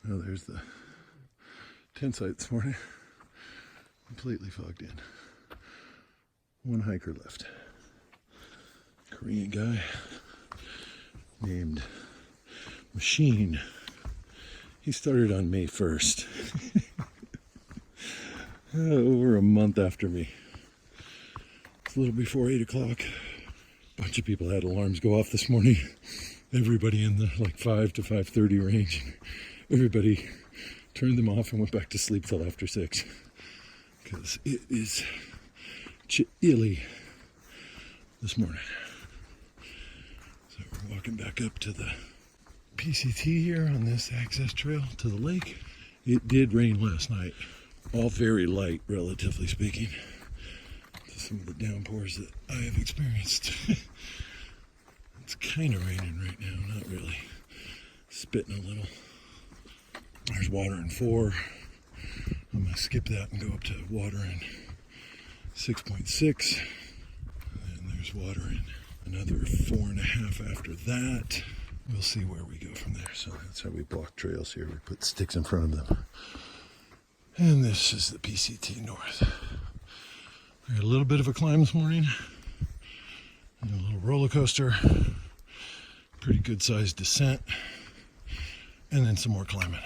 Oh, there's the tent site this morning. Completely fogged in. One hiker left. Korean guy named Machine. He started on May 1st. Over a month after me. It's a little before 8 o'clock. A bunch of people had alarms go off this morning. Everybody in the like 5 to 5:30 range. Everybody turned them off and went back to sleep till after 6. Because it is chilly this morning. So we're walking back up to the PCT here on this access trail to the lake. It did rain last night. All very light, relatively speaking, to some of the downpours that I have experienced. It's kind of raining right now, not really. Spitting a little. There's water in 4. I'm going to skip that and go up to water in 6.6. And there's water in another 4.5 after that. We'll see where we go from there. So that's how we block trails here. We put sticks in front of them. And this is the PCT North. We had a little bit of a climb this morning. And a little roller coaster. Pretty good sized descent. And then some more climbing.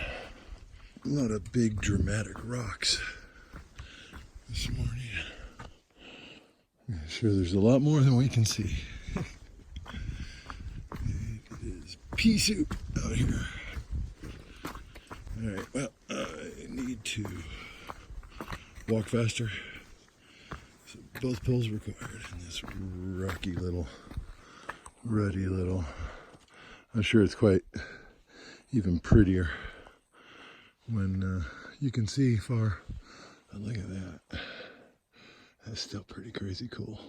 A lot of big dramatic rocks this morning. I'm sure there's a lot more than we can see. It is pea soup out here. Alright, well, I need to walk faster. So both poles required in this rocky little, ruddy little. I'm sure it's quite even prettier when you can see far. And look at that. That's still pretty crazy cool.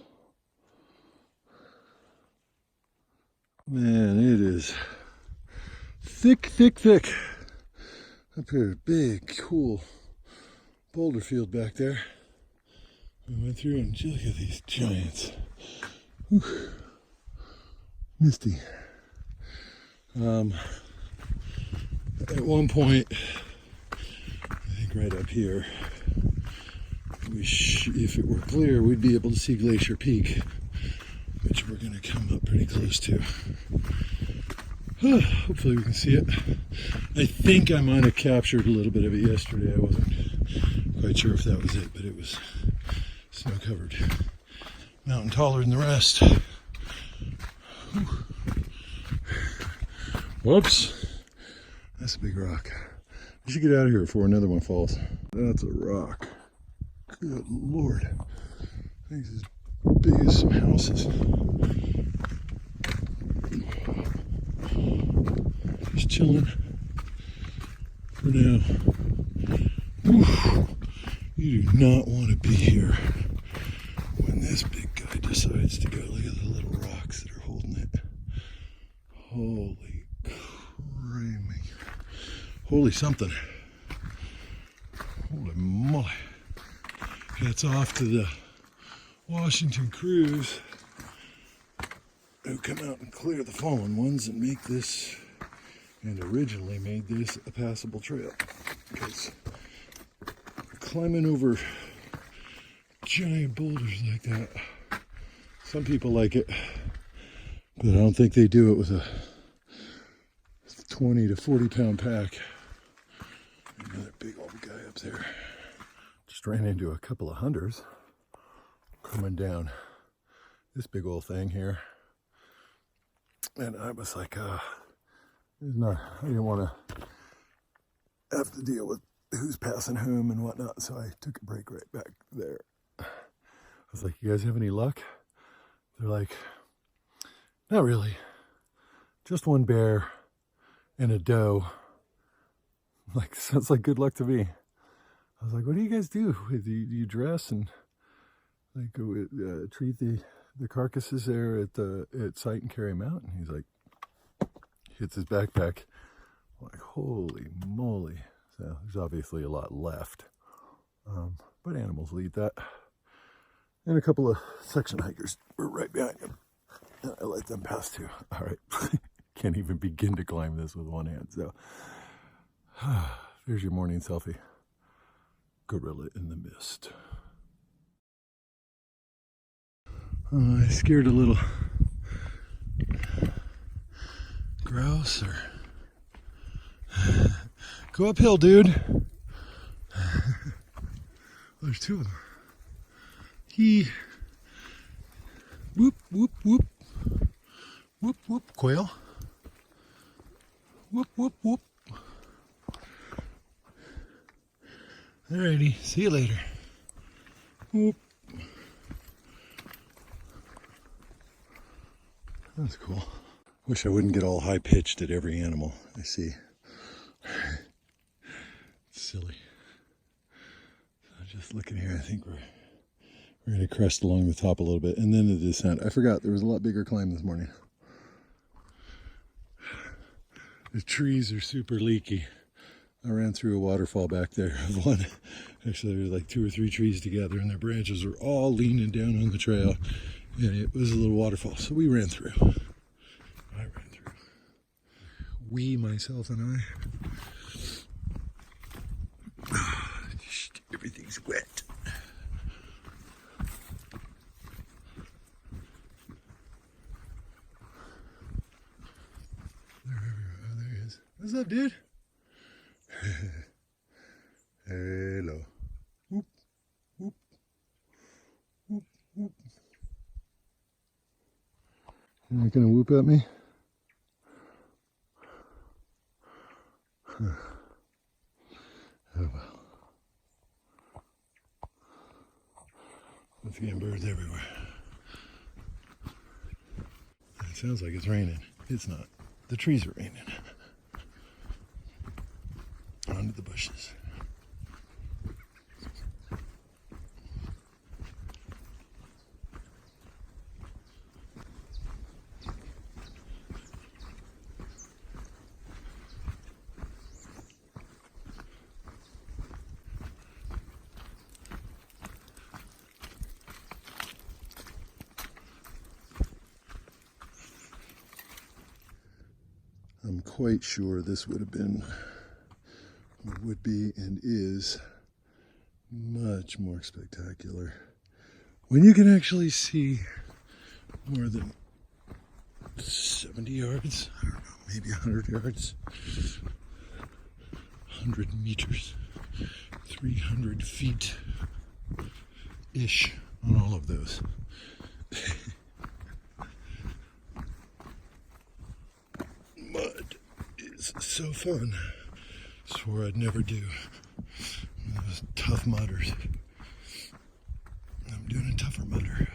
Man, it is thick, thick, thick. Up here, big, cool boulder field back there. We went through and look at these giants. Whew. Misty. At one point, I think right up here, if it were clear, we'd be able to see Glacier Peak, which we're going to come up pretty close to. Hopefully we can see it. I think I might have captured a little bit of it yesterday. I wasn't quite sure if that was it, but it was snow covered. Mountain taller than the rest. Whoops. That's a big rock. We should get out of here before another one falls. That's a rock. Good Lord. I think it's as big as some houses. Just chilling for now. Oof. You do not want to be here when this big guy decides to go. Look at the little rocks that are holding it. Holy creamy. Holy something. Holy moly. Hats off to the Washington crews who come out and clear the fallen ones and make this, and originally made this a passable trail. Because climbing over giant boulders like that, some people like it, but I don't think they do it with a 20 to 40 pound pack. Another big old guy up there. Just ran into a couple of hunters coming down this big old thing here. And I was like, I didn't want to have to deal with who's passing whom and whatnot. So I took a break right back there. I was like, you guys have any luck? They're like, not really. Just one bear and a doe. Like, sounds like good luck to me. I was like, what do you guys do? Do you dress and like go treat the carcasses there at site and carry them out? And he's like, hits his backpack. I'm like, holy moly. So there's obviously a lot left. But animals will eat that. And a couple of section hikers were right behind him. And I let them pass too. All right. Can't even begin to climb this with one hand. So There's your morning selfie. Gorilla in the mist. I scared a little grouse or go uphill, dude. There's two of them. Whoop, whoop, whoop. Whoop, whoop, quail. Whoop, whoop, whoop. Alrighty, see you later. Whoop. That's cool. Wish I wouldn't get all high pitched at every animal I see. It's silly. So just looking here, I think we're going to crest along the top a little bit and then the descent. I forgot there was a lot bigger climb this morning. The trees are super leaky. I ran through a waterfall back there of one. Actually, there's like 2 or 3 trees together and their branches were all leaning down on the trail. And it was a little waterfall, so we ran through. I ran through. We, myself and I. Everything's wet. There he is. What's up, dude? Hello. Whoop, whoop, whoop, whoop. You're not gonna whoop at me? Huh. Oh well. Once again, birds everywhere. It sounds like it's raining. It's not. The trees are raining. Onto the bushes. I'm quite sure this would have been, would be and is much more spectacular when you can actually see more than 70 yards, I don't know, maybe 100 yards, 100 meters, 300 feet ish on all of those. Mud is so fun. Swore I'd never do. Those tough mudders. I'm doing a tougher mudder,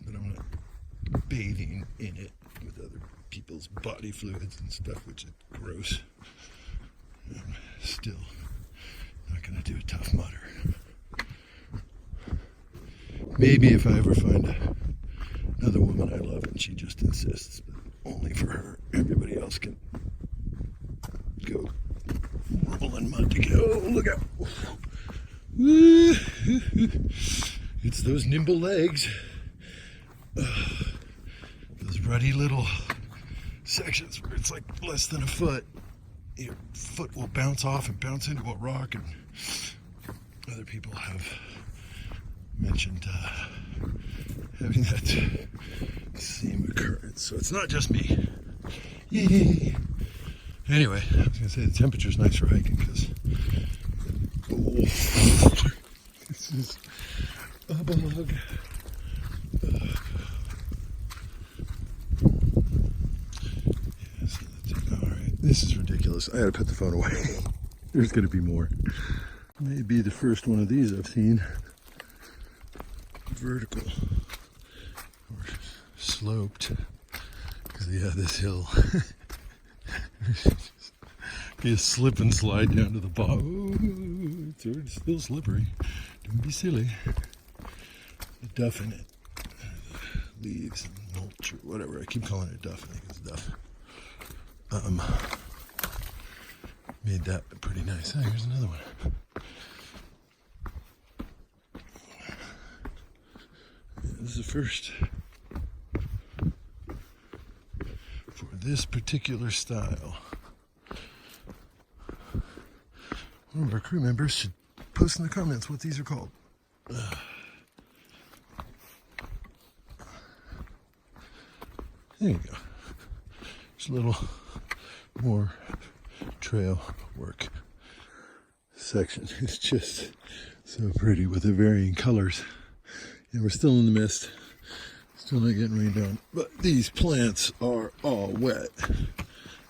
but I'm not bathing in it with other people's body fluids and stuff, which is gross. I'm still not going to do a tough mudder. Maybe if I ever find another woman I love and she just insists, but only for her. Everybody else can go rolling mud to go. Oh, look out. It's those nimble legs. Those ruddy little sections where it's like less than a foot. Your foot will bounce off and bounce into a rock, and other people have mentioned having that same occurrence. So it's not just me. Yay! Anyway, I was going to say the temperature's nice for hiking because this is a bog. Alright, this is ridiculous. I had to put the phone away. There's going to be more. Maybe the first one of these I've seen. Vertical or sloped, because yeah, this hill you slip and slide down to the bottom. It's still slippery. Don't be silly. The duff in it, leaves and mulch or whatever. I keep calling it duff. I think it's duff. Made that pretty nice. Oh, here's another one. This is the first for this particular style. One of our crew members should post in the comments what these are called. There you go. Just a little more trail work. Section is just so pretty with the varying colors. And we're still in the mist. Still not getting rained on. But these plants are all wet.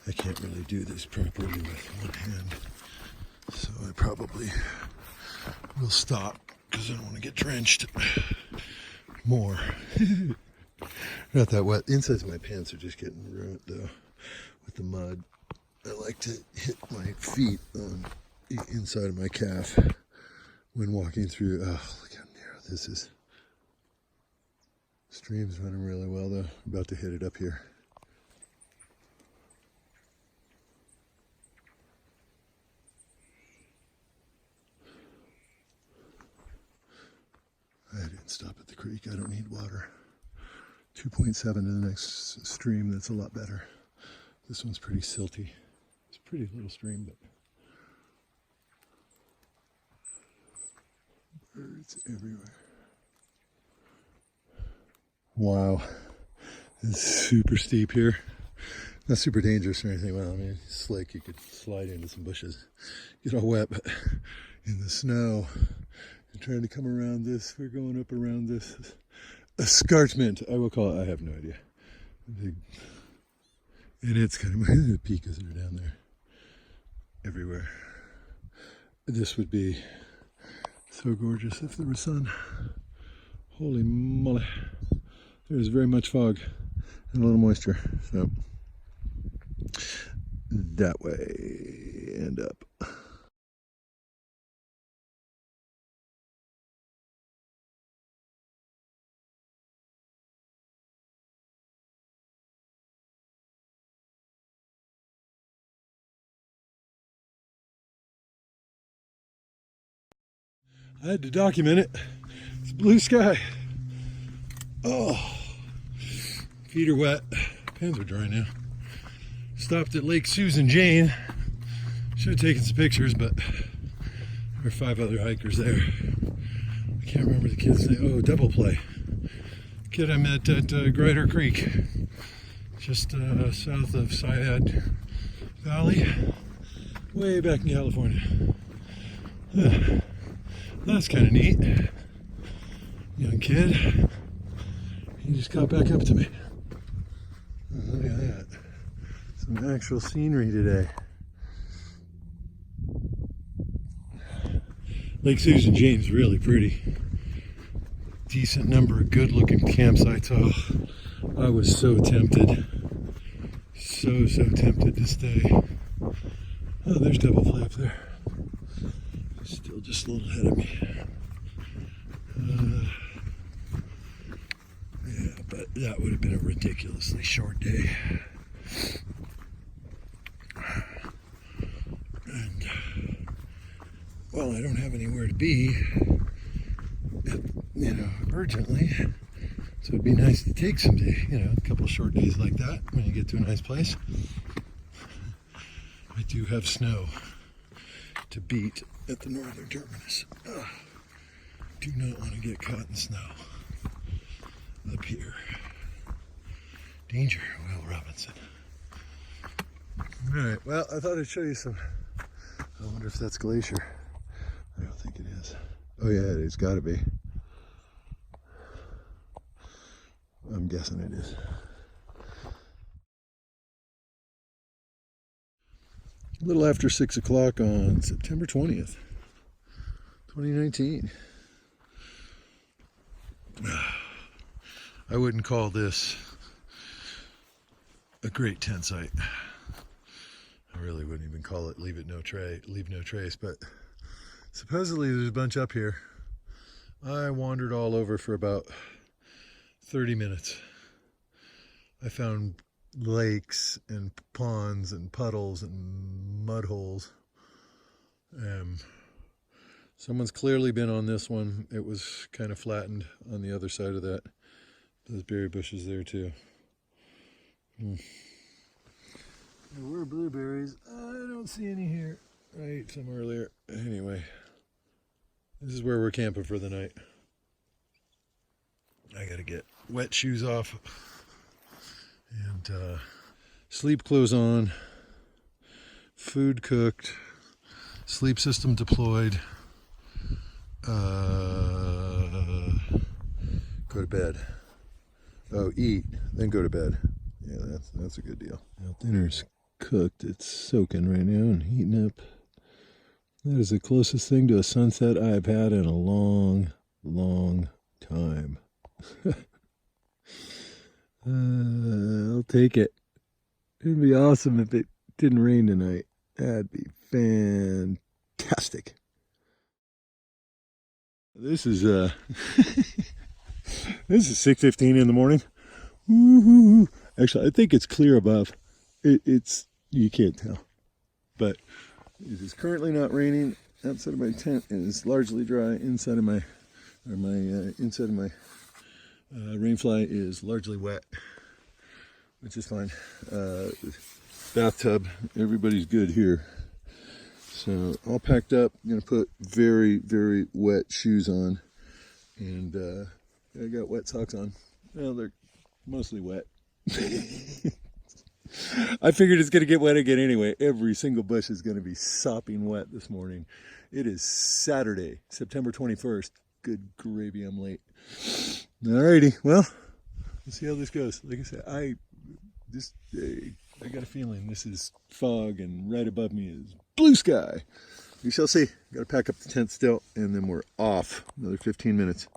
I can't really do this properly with one hand. So I probably will stop because I don't want to get drenched more. Not that wet. The insides of my pants are just getting ruined though with the mud. I like to hit my feet on the inside of my calf when walking through. Oh, look how narrow this is. Stream's running really well though. I'm about to hit it up here. I didn't stop at the creek. I don't need water. 2.7 to the next stream. That's a lot better. This one's pretty silty. It's a pretty little stream, but birds everywhere. Wow. It's super steep here. Not super dangerous or anything. Well, I mean, it's slick. You could slide into some bushes, get all wet, but in the snow, and trying to come around this, we're going up around this escarpment, I will call it. I have no idea. And it's kind of the peaks that are down there everywhere. This would be so gorgeous if there was sun. Holy moly. There's very much fog and a little moisture. So that way and up. I had to document it. It's blue sky. Oh, feet are wet. Pants are dry now. Stopped at Lake Susan Jane. Should have taken some pictures, but there are 5 other hikers there. I can't remember the kid's name. Oh, Double Play. Kid I met at Glacier Creek, just south of Syad Valley, way back in California. That's kind of neat. Young kid. He just got back up to me. Oh, look at that. Some actual scenery today. Lake Susan Jane's really pretty. Decent number of good looking campsites. Oh, I was so tempted. So tempted to stay. Oh, there's Double Play up there. Still just a little ahead of me. Yeah, but that would have been a ridiculously short day. And, well, I don't have anywhere to be, urgently. So it'd be nice to take some day, a couple of short days like that when you get to a nice place. I do have snow to beat at the northern terminus. Do not want to get caught in snow up here. Danger, Will Robinson. Alright, well, I thought I'd show you some. I wonder if that's Glacier. I don't think it is. Oh yeah, it's got to be. I'm guessing it is. A little after 6 o'clock on September 20th, 2019. I wouldn't call this a great tent site. I really wouldn't even call it leave no trace, but supposedly there's a bunch up here. I wandered all over for about 30 minutes. I found lakes and ponds and puddles and mud holes. Someone's clearly been on this one. It was kind of flattened on the other side of that. Those berry bushes there too. There were blueberries. I don't see any here. I ate some earlier. Anyway, this is where we're camping for the night. I gotta get wet shoes off and sleep clothes on, food cooked, sleep system deployed, go to bed. Oh, eat, then go to bed. Yeah, that's a good deal. Now, dinner's cooked. It's soaking right now and heating up. That is the closest thing to a sunset I've had in a long, long time. I'll take it. It'd be awesome if it didn't rain tonight. That'd be fantastic. This is this is 6:15 in the morning. Woo-hoo-hoo. Actually, I think it's clear above. It's you can't tell, but it is currently not raining. Outside of my tent is largely dry. Inside of my rainfly is largely wet, which is fine. Bathtub, everybody's good here. So all packed up. I'm gonna put very, very wet shoes on, and I got wet socks on. Well, they're mostly wet. I figured it's gonna get wet again anyway. Every single bush is gonna be sopping wet this morning. It is Saturday, September 21st. Good gravy, I'm late. Alrighty, well, let's see how this goes. Like I said, I got a feeling this is fog, and right above me is blue sky. We shall see. Got to pack up the tent still, and then we're off. Another 15 minutes.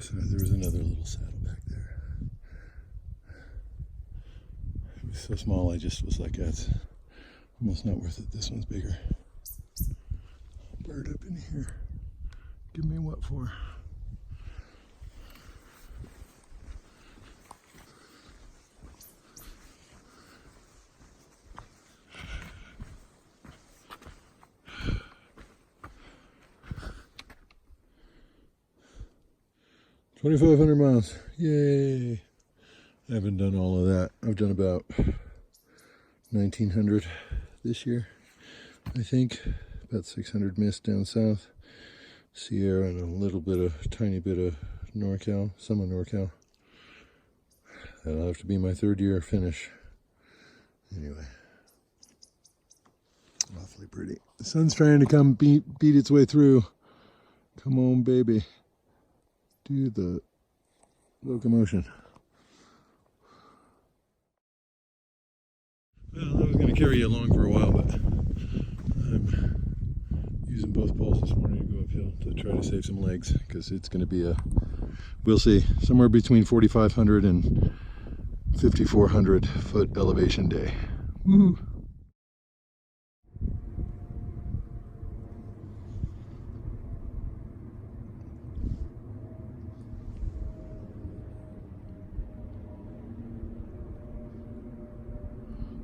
So there was another little saddle back there. It was so small, I just was like, that's almost not worth it. This one's bigger. Bird up in here. Give me what for? $2,500 miles. Yay. I haven't done all of that. I've done about 1,900 this year, I think. About 600 missed down south. Sierra and tiny bit of NorCal, some of NorCal. That'll have to be my third year finish. Anyway. Awfully pretty. The sun's trying to come beat its way through. Come on, baby. Do the locomotion. Well, I was going to carry you along for a while, but I'm using both poles this morning to go uphill to try to save some legs, because it's going to be we'll see, somewhere between 4,500 and 5,400 foot elevation day. Woo!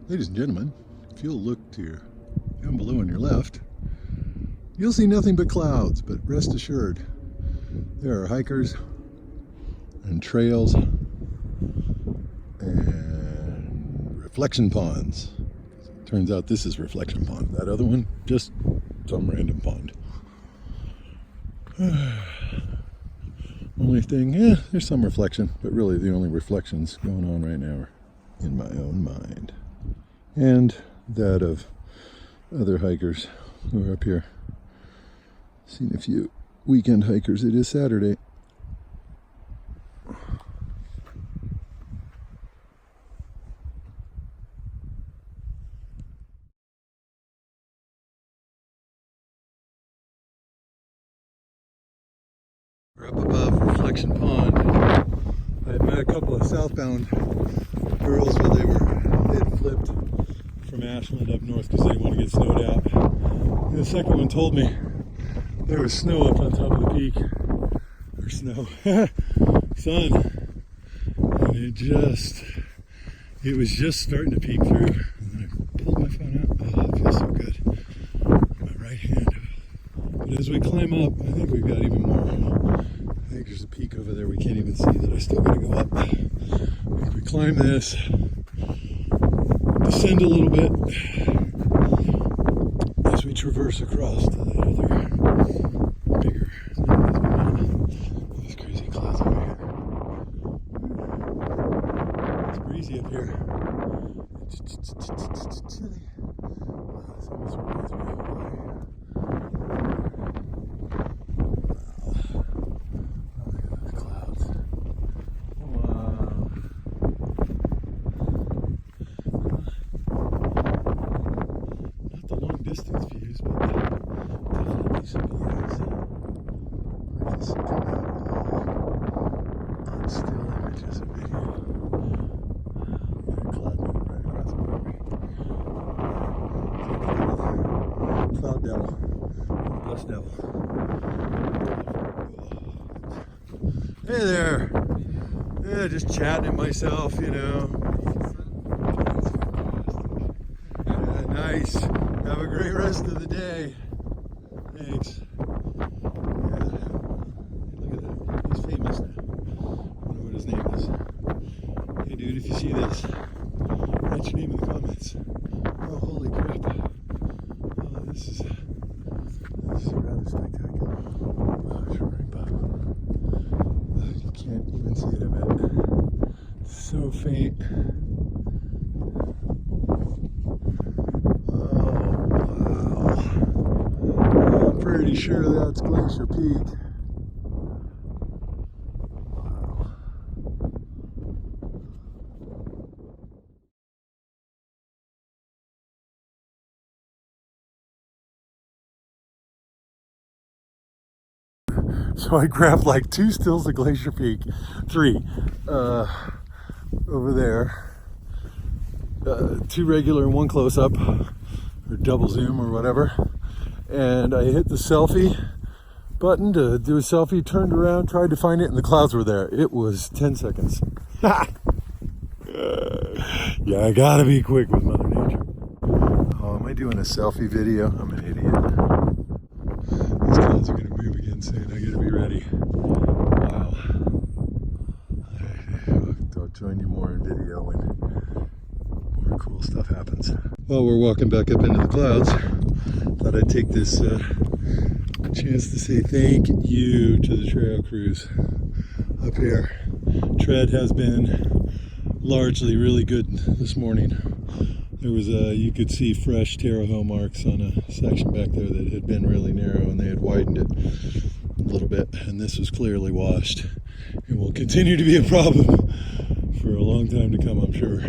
Ladies and gentlemen, if you'll look to your down below on your left, you'll see nothing but clouds, but rest assured, there are hikers and trails and reflection ponds. Turns out this is reflection pond. That other one, just some random pond. Only thing, there's some reflection, but really the only reflections going on right now are in my own mind. And that of other hikers who are up here. Seen a few weekend hikers. It is Saturday. We're up above Reflection Pond. I had met a couple of southbound girls while they had flipped from Ashland up north because they didn't want to get snowed out. And the second one told me there was snow up on top of the peak. Or snow. Sun. And it was just starting to peek through. And then I pulled my phone out. Oh, it feels so good. My right hand. But as we climb up, I think we've got even more. I think there's a peak over there we can't even see that I still gotta go up. If we climb this, descend a little bit as we traverse across to the other bigger. These crazy clouds over here. It's breezy up here. It's chilly. This almost reminds me of Hawaii. Distance views, but definitely some views. I just come out on still images of video. Yeah, cloud moving right across the property. Cloud devil, dust devil. Hey there. Yeah, just chatting to myself, you know. Yeah, nice. Have a great rest of the day. Thanks. Yeah. Look at that. He's famous now. I don't know what his name is. Hey dude, if you see this, write your name in the comments. Oh, holy crap. Oh, this is rather spectacular. Oh, it's a rainbow. You can't even see it, I bet. It's so faint. Pretty sure that's Glacier Peak. Wow. So I grabbed like 2 stills of Glacier Peak, 3 over there, 2 regular and 1 close up, or double zoom or whatever. And I hit the selfie button to do a selfie, turned around, tried to find it, and the clouds were there. It was 10 seconds. Yeah, I gotta be quick with Mother Nature. Oh, am I doing a selfie video? I'm an idiot. These clouds are gonna move again soon. I gotta be ready. Wow. I'll join you more in video when more cool stuff happens. Well, we're walking back up into the clouds. Thought I'd take this chance to say thank you to the trail crews up here. Tread has been largely really good this morning. There was you could see fresh Terre Haute marks on a section back there that had been really narrow, and they had widened it a little bit, and this was clearly washed and will continue to be a problem for a long time to come, I'm sure.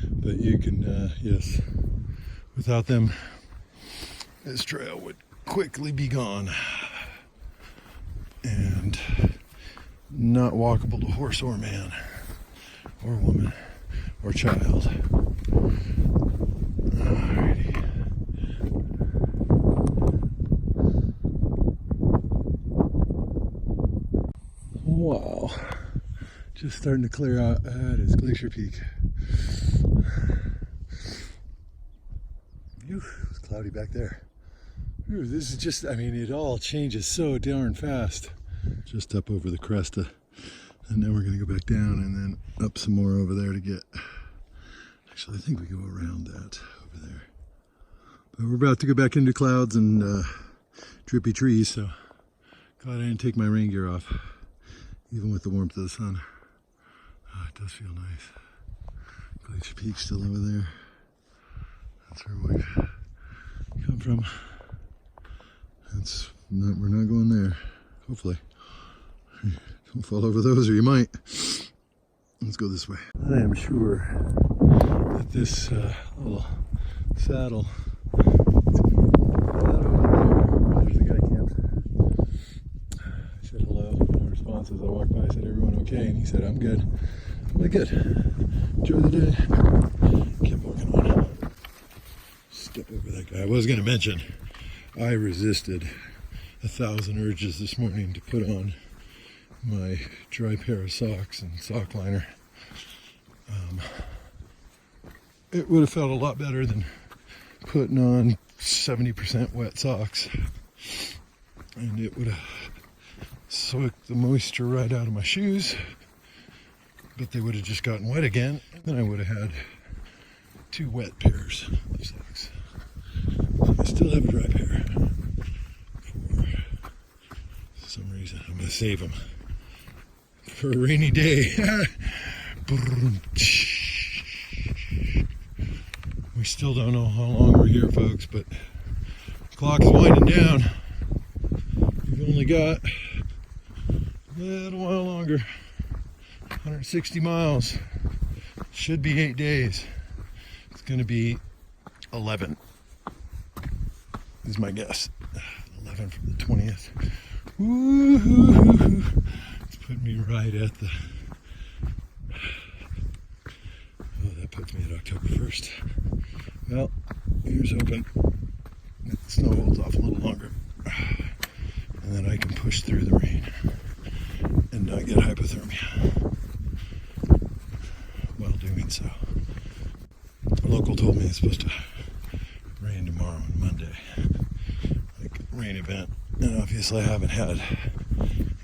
But you can, yes, without them, this trail would quickly be gone and not walkable to horse or man or woman or child. Alrighty. Wow. Just starting to clear out. That is Glacier Peak. It was cloudy back there. Ooh, this is just, I mean, it all changes so darn fast. Just up over the cresta, and then we're going to go back down and then up some more over there to get, actually I think we go around that over there. But we're about to go back into clouds and drippy trees, so glad I didn't take my rain gear off, even with the warmth of the sun. Oh, it does feel nice. Glacier Peak still over there. That's where we've come from. We're not going there, hopefully. Don't fall over those, or you might. Let's go this way. I am sure that this little saddle, there's the guy camped. I said hello, no response as I walked by. I said, everyone okay? And he said, I'm good. I'm like, good. Enjoy the day. Kept walking on. Step over that guy. I was going to mention, I resisted 1,000 urges this morning to put on my dry pair of socks and sock liner. It would have felt a lot better than putting on 70% wet socks, and it would have soaked the moisture right out of my shoes, but they would have just gotten wet again, and then I would have had 2 wet pairs of socks. So I still have a dry pair for some reason. I'm going to save them for a rainy day. We still don't know how long we're here, folks, but the clock is winding down. We've only got a little while longer. 160 miles. Should be 8 days. It's going to be 11 is my guess. 11 from the 20th. Woo-hoo-hoo-hoo. It's putting me right at the... Oh, that puts me at October 1st. Well, here's hoping the snow holds off a little longer. And then I can push through the rain and not get hypothermia while doing so. The local told me it's supposed to rain tomorrow and Monday, like a rain event, and obviously I haven't had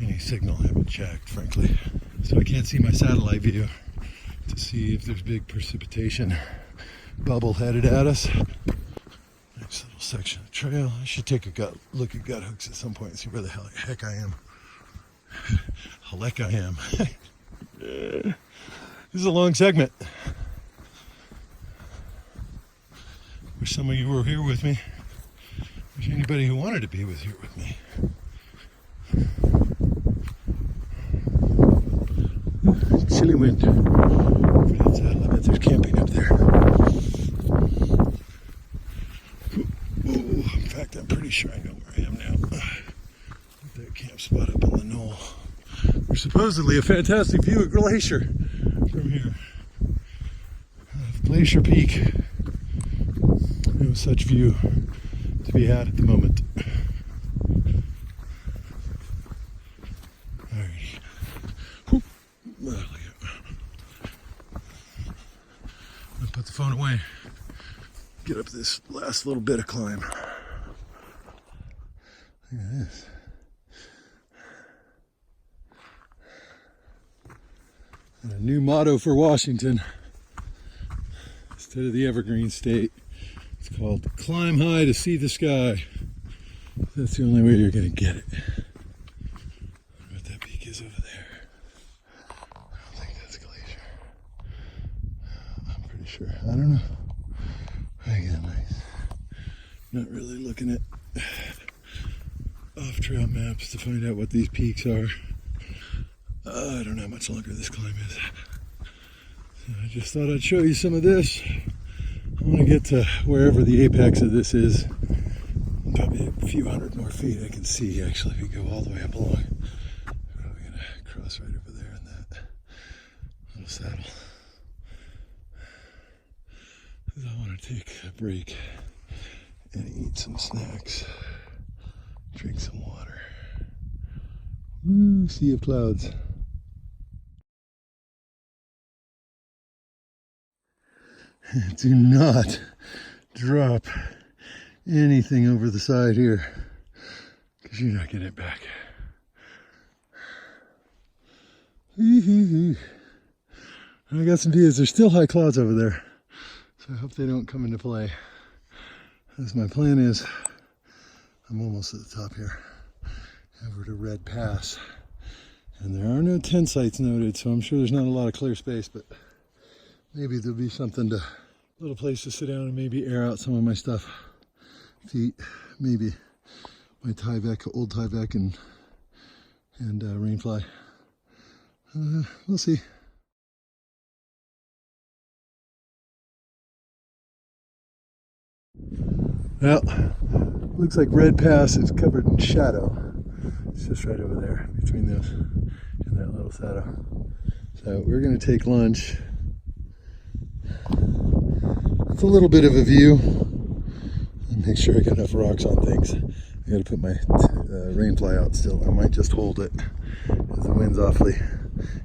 any signal. I haven't checked, frankly, so I can't see my satellite view to see if there's big precipitation bubble headed at us. Next little section of trail. I should take a look at gut hooks at some point and see where the heck I am. Heck I am. This is a long segment. Wish some of you were here with me. Wish anybody who wanted to be was here with me. Chilly wind. I bet there's camping up there. Ooh, in fact, I'm pretty sure I know where I am now. That camp spot up on the knoll. There's supposedly a fantastic view of Glacier from here. Glacier Peak. No such view to be had at the moment. Alrighty. I'll put the phone away. Get up this last little bit of climb. Look at this. And a new motto for Washington. Instead of the Evergreen State, it's called Climb High to See the Sky. That's the only way you're going to get it. What that peak is over there. I don't think that's Glacier. I'm pretty sure. I don't know. Again, I'm not really looking at off-trail maps to find out what these peaks are. I don't know how much longer this climb is. So I just thought I'd show you some of this. I want to get to wherever the apex of this is. Probably a few hundred more feet I can see actually if we go all the way up along. Probably going to cross right over there in that little saddle. Because I want to take a break and eat some snacks. Drink some water. Woo, sea of clouds. Do not drop anything over the side here because you're not getting it back. I got some views. There's still high clouds over there, so I hope they don't come into play. As my plan is, I'm almost at the top here, over to Red Pass, and there are no tent sites noted, so I'm sure there's not a lot of clear space, but maybe there'll be something to, little place to sit down and maybe air out some of my stuff. Feet, maybe my Tyvek, old Tyvek and Rainfly. We'll see. Well, looks like Red Pass is covered in shadow. It's just right over there between those and that little saddle. So we're going to take lunch. It's a little bit of a view. And make sure I got enough rocks on things. I got to put my Rainfly out still. I might just hold it because the wind's awfully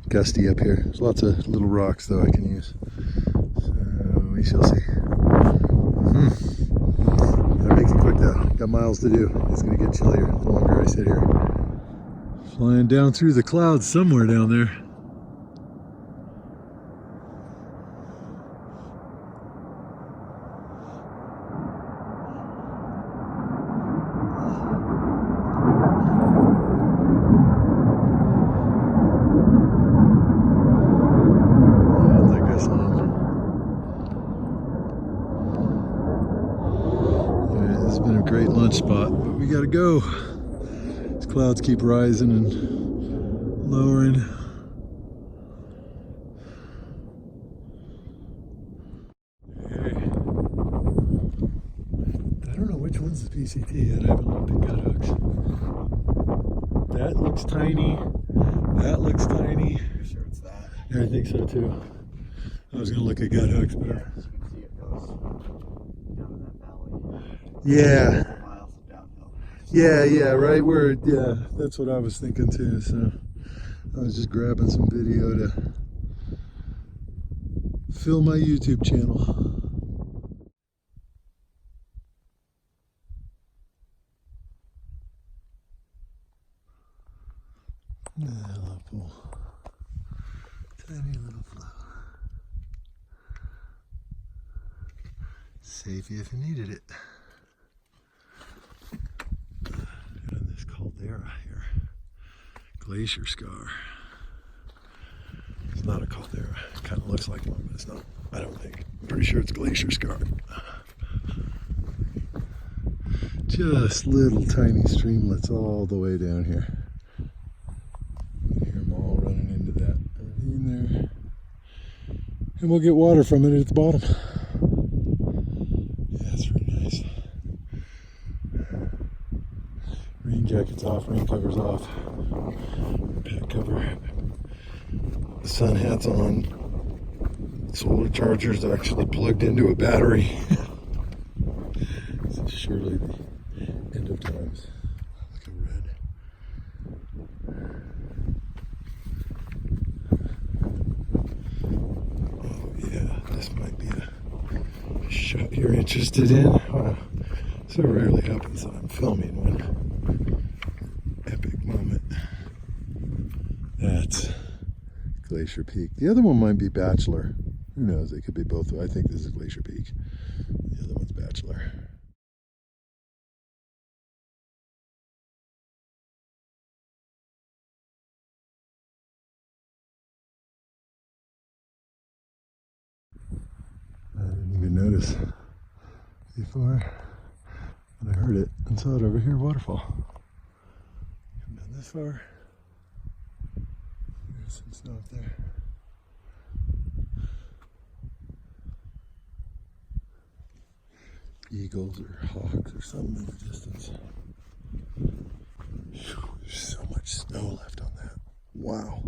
gusty up here. There's lots of little rocks though I can use. So we shall see. Gotta make it quick though. Got miles to do. It's gonna get chillier the longer I sit here. Flying down through the clouds somewhere down there. Great lunch spot, but we gotta go. These clouds keep rising and lowering. Hey. I don't know which one's the PCT yet. I haven't looked at gut hooks. That looks tiny. That looks tiny. You're sure it's that? Yeah, I think so too. I was gonna look at gut hooks, but yeah. Yeah, right where, yeah, that's what I was thinking too. So I was just grabbing some video to fill my YouTube channel. Little pool. Tiny little flow. Safety if you needed it. Caldera here. Glacier scar. It's not a caldera. It kind of looks like one, but it's not. I don't think. I'm pretty sure it's glacier scar. Just little tiny streamlets all the way down here. You can hear them all running into that ravine there. And we'll get water from it at the bottom. Yeah, it's really nice. Rain jackets off, rain covers off, pack cover, sun hats on, solar chargers actually plugged into a battery. This is surely the end of times. Look at red. Oh yeah, this might be a shot you're interested in. Wow. So rarely happens that I'm filming one. Epic moment. That's Glacier Peak. The other one might be Bachelor. Who knows? It could be both. I think this is Glacier Peak. The other one's Bachelor. I didn't even notice before. And I heard it and saw it over here, waterfall. Come down this far. There's some snow up there. Eagles or hawks or something in the distance. There's so much snow left on that. Wow.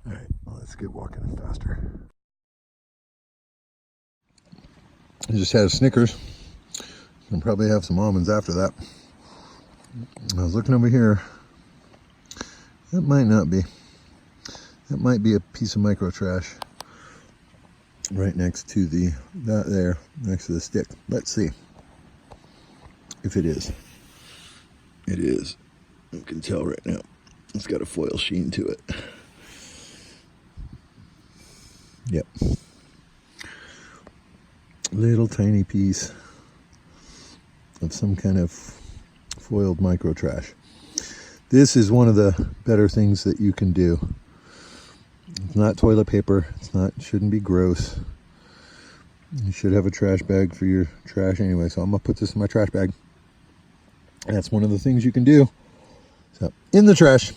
Alright, well, let's get walking faster. I just had a Snickers. I'll probably have some almonds after that. I was looking over here. That might not be. That might be a piece of micro trash right next to that there, next to the stick. Let's see if it is. It is. You can tell right now. It's got a foil sheen to it. Yep. Little tiny piece of some kind of foiled micro trash. This is one of the better things that you can do. It's not toilet paper. Shouldn't be gross. You should have a trash bag for your trash anyway. So I'm gonna put this in my trash bag. That's one of the things you can do. So in the trash,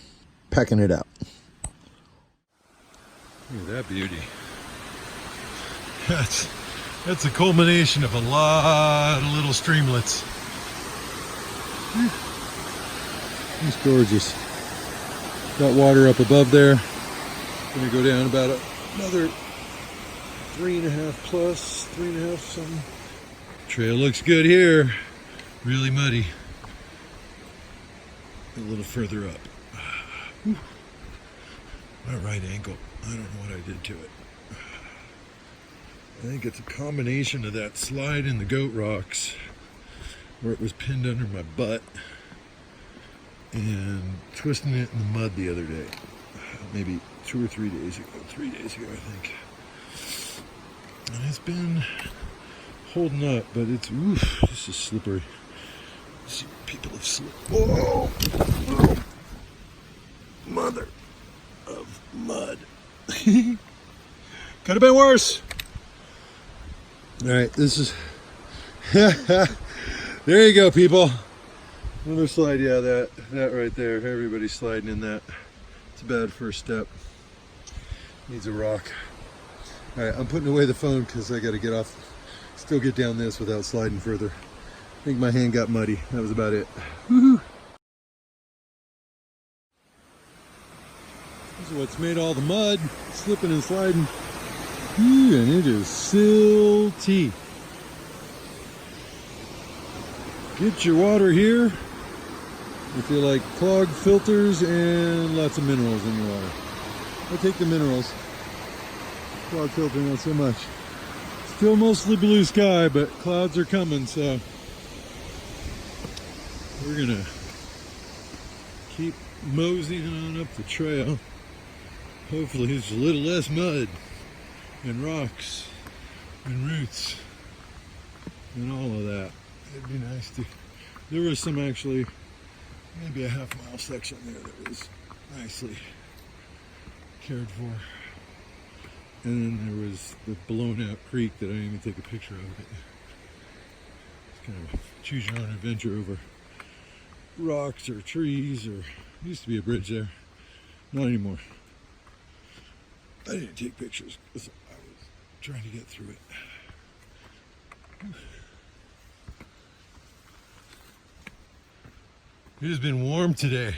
packing it out. Look at that beauty. That's a culmination of a lot of little streamlets. It's gorgeous. Got water up above there. Gonna go down about another 3.5 plus, 3.5 something. Trail looks good here. Really muddy. A little further up. My right ankle. I don't know what I did to it. I think it's a combination of that slide in the goat rocks where it was pinned under my butt and twisting it in the mud the other day. Maybe 2 or 3 days ago. 3 days ago, I think. And it's been holding up, but it's, oof, this is slippery. See, people have slipped. Whoa! Oh. Mother of mud. Could have been worse. All right, this is, there you go, people. Another slide, yeah, that right there. Everybody's sliding in that. It's a bad first step. Needs a rock. All right, I'm putting away the phone because I got to get off, still get down this without sliding further. I think my hand got muddy. That was about it. Woohoo! This is what's made all the mud, slipping and sliding. Ooh, and it is silty. Get your water here if you like clogged filters and lots of minerals in your water. I'll take the minerals. Cloud filter, not so much. Still mostly blue sky, but clouds are coming, so we're gonna keep moseying on up the trail. Hopefully there's a little less mud and rocks and roots and all of that. It'd be nice to, there was some actually, maybe a half-mile section there that was nicely cared for. And then there was the blown out creek that I didn't even take a picture of it. It's kind of choose your own adventure over rocks or trees, or used to be a bridge there. Not anymore. I didn't take pictures because I was trying to get through it. It has been warm today.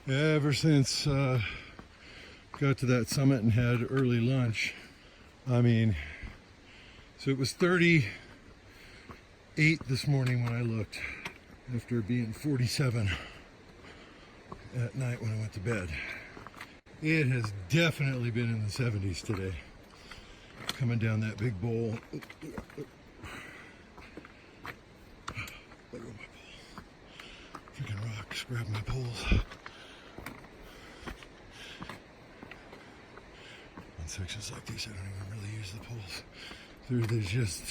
Ever since got to that summit and had early lunch. I mean, so it was 38 this morning when I looked, after being 47 at night when I went to bed. It has definitely been in the 70s today. Coming down that big bowl. Let go of my pole. Freaking rocks, grab my poles. On sections like these, I don't even really use the poles. There's just,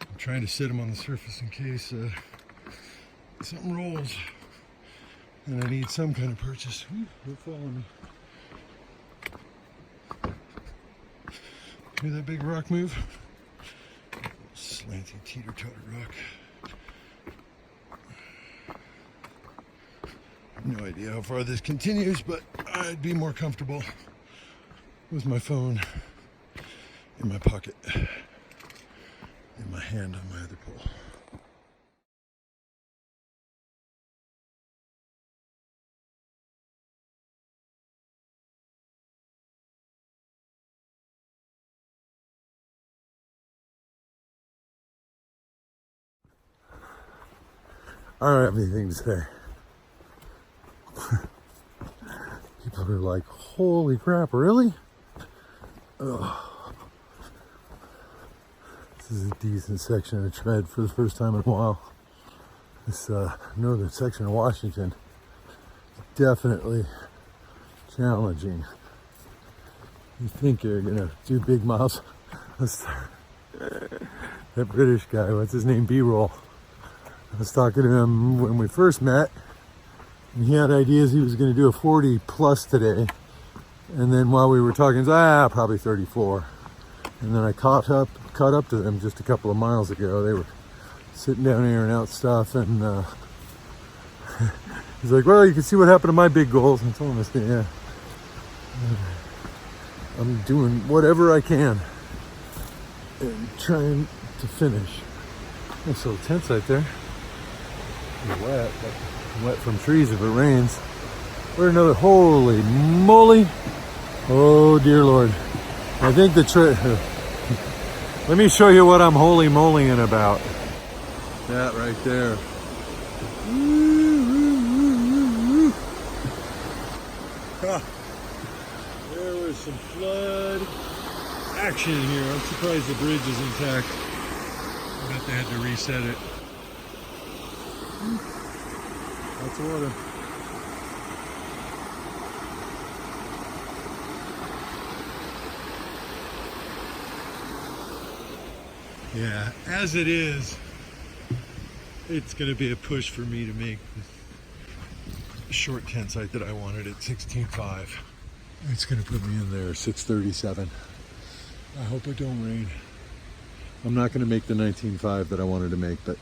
I'm trying to set them on the surface in case something rolls and I need some kind of purchase. Don't follow me. Hear that big rock move? Slanty teeter-totter rock. No idea how far this continues, but I'd be more comfortable with my phone in my pocket and my hand on my other pole. I don't have anything to say. People are like, holy crap, really? Oh. This is a decent section of tread for the first time in a while. This northern section of Washington, definitely challenging. You think you're gonna do big miles. That British guy, what's his name, B-Roll. I was talking to him when we first met, and he had ideas he was going to do a 40 plus today. And then while we were talking, probably 34. And then I caught up to them just a couple of miles ago. They were sitting down airing out stuff, and he's like, well, you can see what happened to my big goals. And I told him, I said, yeah, I'm doing whatever I can and trying to finish. Nice little tent right there. It's wet, but wet from trees if it rains. We're another, holy moly. Oh dear Lord. I think let me show you what I'm holy molying about. That right there. There was some flood action here. I'm surprised the bridge is intact. I bet they had to reset it. Lots of water. Yeah, as it is, it's going to be a push for me to make the short tent site that I wanted at 16.5. It's going to put me in there 6:37. I hope it don't rain. I'm not going to make the 19.5 that I wanted to make, but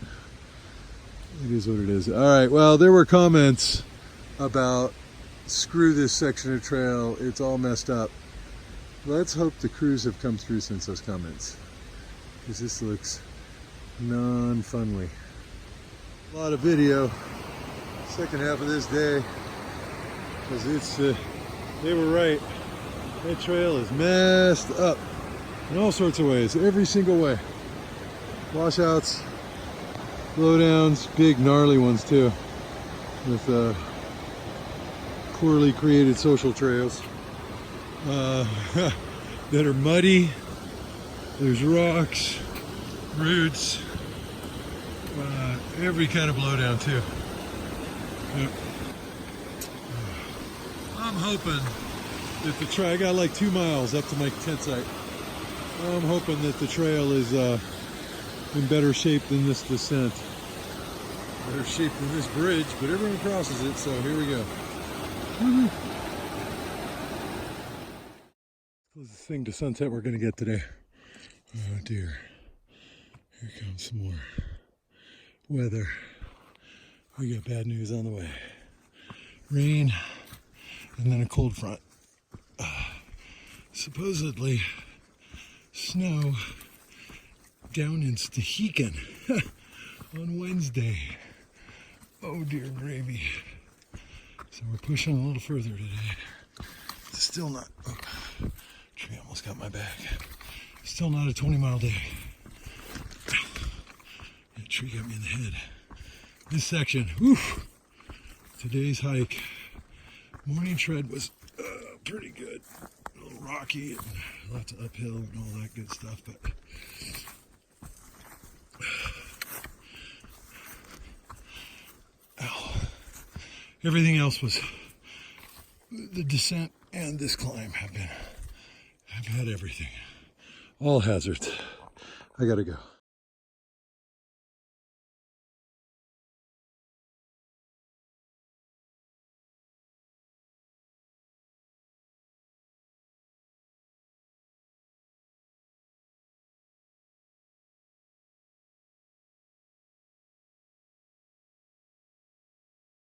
it is what it is. All right, well, there were comments about screw this section of trail, it's all messed up. Let's hope the crews have come through since those comments, because this looks non-funly. A lot of video, second half of this day, because it's, they were right. That trail is messed up in all sorts of ways, every single way. Washouts, blowdowns, big gnarly ones too, with poorly created social trails that are muddy. There's rocks, roots, every kind of blowdown too. I'm hoping that the trail, I got like 2 miles up to my tent site. I'm hoping that the trail is in better shape than this descent. Better shape than this bridge, but everyone crosses it, so here we go. Closest thing to sunset we're gonna get today. Oh dear. Here comes some more weather. We got bad news on the way. Rain, and then a cold front. Supposedly snow down in Stehekin on Wednesday. Oh dear gravy. So we're pushing a little further today. It's still not, oh, tree almost got my back. Still not a 20-mile day. That tree got me in the head. This section, whew, today's hike, morning tread was pretty good. A little rocky and lots of uphill and all that good stuff, but everything else was, the descent and this climb have had everything. All hazards. I gotta go.